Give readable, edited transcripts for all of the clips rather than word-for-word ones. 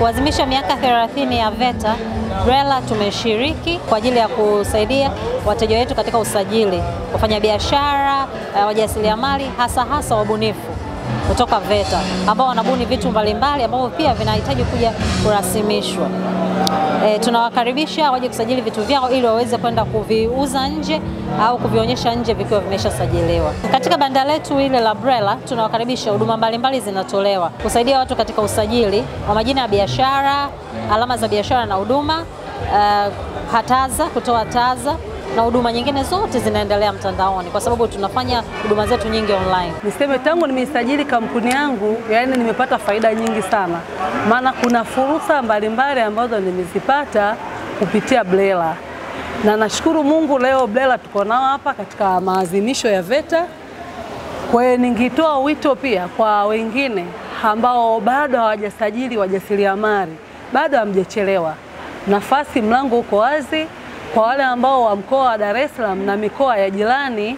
Kuadhimisha miaka 30 ya VETA, BRELA tumeshiriki kwa ajili ya kusaidia wateja wetu katika usajili, wafanyabiashara, wajasiriamali, hasa wabunifu kutoka VETA ambao wanabuni vitu mbalimbali ambavyo pia vinahitaji kuja kurasimishwa. Tunawakaribisha waje kusajili vitu vyao ili waweze kwenda kuviuza nje au kuvionyesha nje vikiwa vimeshasajiliwa. Katika banda letu ile la BRELA tunawakaribisha, huduma mbalimbali zinatolewa kusaidia watu katika usajili wa majina ya biashara, alama za biashara na huduma, hataza, kutoa taza na huduma nyingine zote zinaendelea mtandaoni kwa sababu tunafanya huduma zetu nyingi online. Niseme tangu nimesajili kampuni yangu, yani nimepata faida nyingi sana. Maana kuna fursa mbalimbali ambazo nimezipata kupitia BRELA. Na nashukuru Mungu leo BRELA tuko nao hapa katika maadhimisho ya VETA. Kwa hiyo ningitoa wito pia kwa wengine ambao bado hawajasajili wajasiriamali, bado hamjachelewa. Nafasi, mlango uko wazi. Kwa wale ambao wa mkoa wa Dar es Salaam na mikoa ya jirani,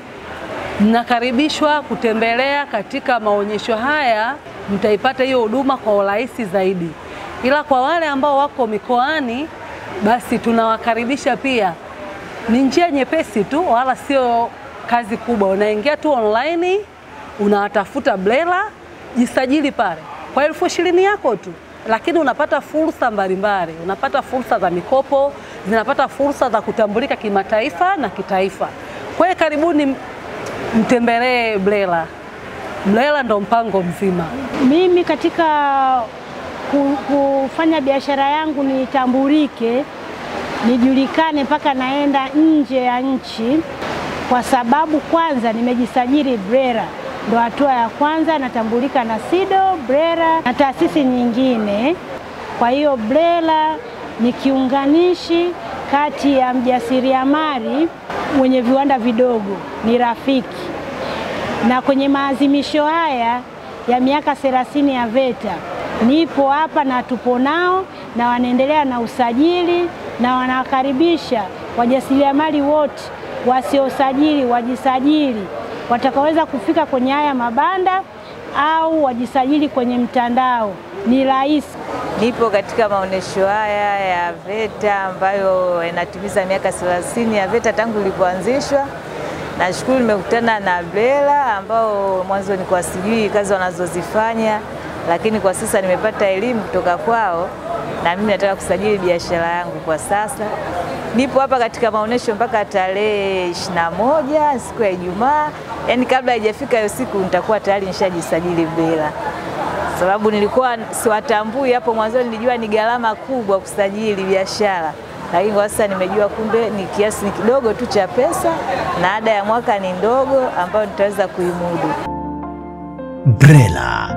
mnakaribishwa kutembelea katika maonyesho haya, mtaipata hiyo huduma kwa urahisi zaidi. Ila kwa wale ambao wako mikoani, basi tunawakaribisha pia. Ni njia nyepesi tu, wala sio kazi kubwa. Unaingia tu online, unatafuta BRELA, jisajili pale kwa 20,000 yako tu. Lakini unapata fursa mbalimbali, unapata fursa za mikopo, zinapata fursa za kutambulika kimataifa na kitaifa. Kwa hiyo karibuni mtembelee BRELA. BRELA ndo mpango mzima. Mimi katika kufanya biashara yangu nitambulike, nijulikane mpaka naenda nje ya nchi, kwa sababu kwanza nimejisajili BRELA. Ndo hatua ya kwanza, natambulika na SIDO, BRELA na taasisi nyingine. Kwa hiyo BRELA ni kiunganishi kati ya mjasiriamali mwenye viwanda vidogo, ni rafiki. Na kwenye maadhimisho haya ya miaka 30 ya VETA, nipo hapa na tupo nao na wanaendelea na usajili, na wanakaribisha wajasiriamali wote wasiosajili wajisajili, watakaweza kufika kwenye haya mabanda au wajisajili kwenye mtandao, ni rahisi. Nipo katika maonesho haya ya VETA ambayo yanatimiza miaka 30 ya VETA tangu ilipoanzishwa. Nashukuru nimekutana na BRELA ambao mwanzo nilikuwa sijui kazi wanazozifanya, lakini kwa sasa nimepata elimu kutoka kwao na mimi nataka kusajili biashara yangu kwa sasa. Nipo hapa katika maonesho mpaka tarehe 21 siku ya Ijumaa. Yaani kabla haijafika hiyo siku nitakuwa tayari nishajisajili BRELA. Sababu nilikuwa siwatambui hapo mwanzo, nilijua ni gharama kubwa kusajili biashara. Lakini kwa sasa nimejua kumbe ni kiasi kidogo tu cha pesa na ada ya mwaka ni ndogo ambayo nitaweza kuimudu. BRELA.